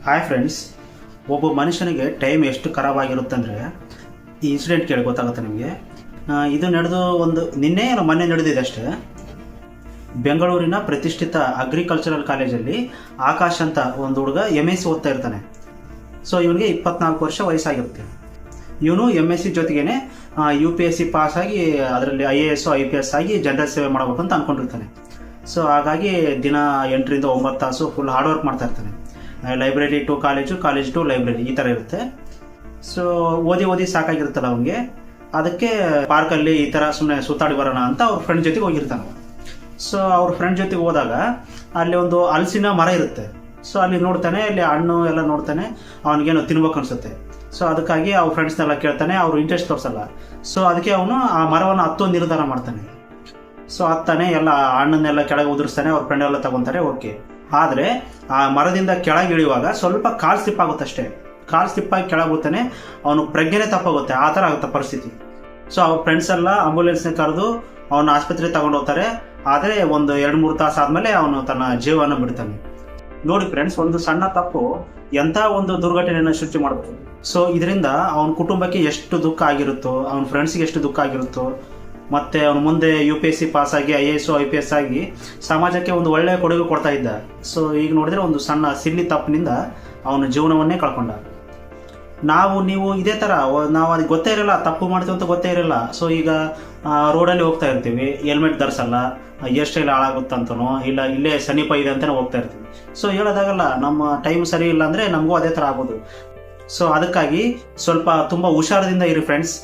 Hi friends, ಒಬ್ಬ ಮನುಷ್ಯನಿಗೆ time ಎಷ್ಟು ಖರಾಬಾಗಿರುತ್ತೆ ಅಂದರೆ ಈ ಇನ್ಸಿಡೆಂಟ್ ಕೇಳಿ ಗೊತ್ತಾಗುತ್ತೆ ನಿಮಗೆ. ಇದು ನಡೆದು ನಿನ್ನೆ ಮೊನ್ನೆ ನಡೆದಿದೆ ಅಷ್ಟೇ. ಬೆಂಗಳೂರಿನ ಪ್ರತಿಷ್ಠಿತ ಅಗ್ರಿಕಲ್ಚರಲ್ ಕಾಲೇಜಲ್ಲಿ ಆಕಾಶ್ ಅಂತ ಒಂದು ಹುಡುಗ MSc ಓದ್ತಾ ಇರ್ತಾನೆ. ಸೊ ಇವನಿಗೆ 24 ವರ್ಷ ವಯಸ್ಸಾಗಿರುತ್ತೆ. ಇವನು MSc ಜೊತೆಗೇನೆ UPSC ಪಾಸಾಗಿ ಅದರಲ್ಲಿ IAS IPS ಆಗಿ ಜನರಲ್ ಸೇವೆ ಮಾಡಬೇಕು ಅಂತ ಅಂದ್ಕೊಂಡಿರ್ತಾನೆ. ಸೊ ಹಾಗಾಗಿ ದಿನ 8 ರಿಂದ 9 ತಾಸು ಫುಲ್ ಹಾರ್ಡ್ ವರ್ಕ್ ಮಾಡ್ತಾ ಇರ್ತಾನೆ. Library to college, college to library ಈ ಥರ ಇರುತ್ತೆ. ಸೊ ಓದಿ ಸಾಕಾಗಿರುತ್ತಲ್ಲ ಅವನಿಗೆ. ಅದಕ್ಕೆ ಪಾರ್ಕಲ್ಲಿ ಈ ಥರ ಸುಮ್ಮನೆ ಸುತ್ತಾಡಿ ಬರೋಣ ಅಂತ ಅವ್ರ ಫ್ರೆಂಡ್ ಜೊತೆಗೆ ಹೋಗಿರ್ತಾನೆ. ಸೊ ಅವ್ರ ಫ್ರೆಂಡ್ ಜೊತೆಗೆ ಹೋದಾಗ ಅಲ್ಲಿ ಒಂದು ಹಲಸಿನ ಮರ ಇರುತ್ತೆ. ಸೊ ಅಲ್ಲಿ ನೋಡ್ತಾನೆ, ಅಲ್ಲಿ ಹಣ್ಣು ಎಲ್ಲ ನೋಡ್ತಾನೆ, ಅವನಿಗೇನೋ ತಿನ್ಬೇಕು ಅನ್ಸುತ್ತೆ. ಸೊ ಅದಕ್ಕಾಗಿ ಅವ್ರ ಫ್ರೆಂಡ್ಸ್ನೆಲ್ಲ ಕೇಳ್ತಾನೆ, ಅವ್ರು ಇಂಟ್ರೆಸ್ಟ್ ತೋರಿಸಲ್ಲ. ಸೊ ಅದಕ್ಕೆ ಅವನು ಆ ಮರವನ್ನು ಹತ್ತೋ ನಿರ್ಧಾರ ಮಾಡ್ತಾನೆ. ಸೊ ಹತ್ತಾನೆ, ಎಲ್ಲ ಹಣ್ಣನ್ನೆಲ್ಲ ಕೆಳಗೆ ಉದುರಿಸ್ತಾನೆ, ಅವ್ರ ಫ್ರೆಂಡ್ ಎಲ್ಲ ತಗೊತಾರೆ, ಓಕೆ. ಆದರೆ ಆ ಮರದಿಂದ ಕೆಳಗೆ ಇಳಿಯುವಾಗ ಸ್ವಲ್ಪ ಕಾಲು ಸ್ಲಿಪ್ ಆಗುತ್ತೆ ಅಷ್ಟೇ. ಕಾಲು ಸ್ಲಿಪ್ಪಾಗಿ ಕೆಳಗೆ ಹೋಗ್ತಾನೆ, ಅವನು ಪ್ರಜ್ಞೆನೇ ತಪ್ಪಾಗುತ್ತೆ, ಆ ಥರ ಆಗುತ್ತೆ ಪರಿಸ್ಥಿತಿ. ಸೊ ಅವ್ರ ಫ್ರೆಂಡ್ಸ್ ಎಲ್ಲ ಆಂಬುಲೆನ್ಸ್ನ ಕರೆದು ಅವನ ಆಸ್ಪತ್ರೆಗೆ ತಗೊಂಡು ಹೋಗ್ತಾರೆ. ಆದರೆ ಒಂದು 2-3 ತಾಸು ಆದಮೇಲೆ ಅವನು ತನ್ನ ಜೀವನ ಬಿಡ್ತಾನೆ. ನೋಡಿ ಫ್ರೆಂಡ್ಸ್, ಒಂದು ಸಣ್ಣ ತಪ್ಪು ಎಂಥ ಒಂದು ದುರ್ಘಟನೆಯನ್ನು ಸೃಷ್ಟಿ ಮಾಡಬಹುದು. ಸೊ ಇದರಿಂದ ಅವನ ಕುಟುಂಬಕ್ಕೆ ಎಷ್ಟು ದುಃಖ ಆಗಿರುತ್ತೋ, ಅವನ ಫ್ರೆಂಡ್ಸ್ಗೆ ಎಷ್ಟು ದುಃಖ ಆಗಿರುತ್ತೋ, ಮತ್ತು ಅವನು ಮುಂದೆ UPSC ಪಾಸಾಗಿ IAS IPS ಆಗಿ ಸಮಾಜಕ್ಕೆ ಒಂದು ಒಳ್ಳೆಯ ಕೊಡುಗೆ ಕೊಡ್ತಾ ಇದ್ದ. ಸೊ ಈಗ ನೋಡಿದ್ರೆ ಒಂದು ಸಣ್ಣ ಸಿಲ್ಲಿ ತಪ್ಪಿನಿಂದ ಅವನ ಜೀವನವನ್ನೇ ಕಳ್ಕೊಂಡ. ನೀವು ಇದೇ ಥರ ನಾವು ಅದಕ್ಕೆ ಗೊತ್ತೇ ಇರಲ್ಲ, ತಪ್ಪು ಮಾಡ್ತೀವಿ ಅಂತ ಗೊತ್ತೇ ಇರಲ್ಲ. ಸೊ ಈಗ ರೋಡಲ್ಲಿ ಹೋಗ್ತಾ ಇರ್ತೀವಿ, ಹೆಲ್ಮೆಟ್ ಧರಿಸಲ್ಲ, ಹೇರ್ ಸ್ಟೈಲ್ ಹಾಳಾಗುತ್ತಂತನೋ ಇಲ್ಲ ಇಲ್ಲೇ ಸಮೀಪ ಇದೆ ಅಂತಲೇ ಹೋಗ್ತಾ ಇರ್ತೀವಿ. ಸೊ ಹೇಳೋದಾಗಲ್ಲ, ನಮ್ಮ ಟೈಮ್ ಸರಿ ಇಲ್ಲ ಅಂದರೆ ನಮಗೂ ಅದೇ ಥರ ಆಗ್ಬೋದು. ಸೊ ಅದಕ್ಕಾಗಿ ಸ್ವಲ್ಪ ತುಂಬ ಹುಷಾರದಿಂದ ಇರಿ ಫ್ರೆಂಡ್ಸ್.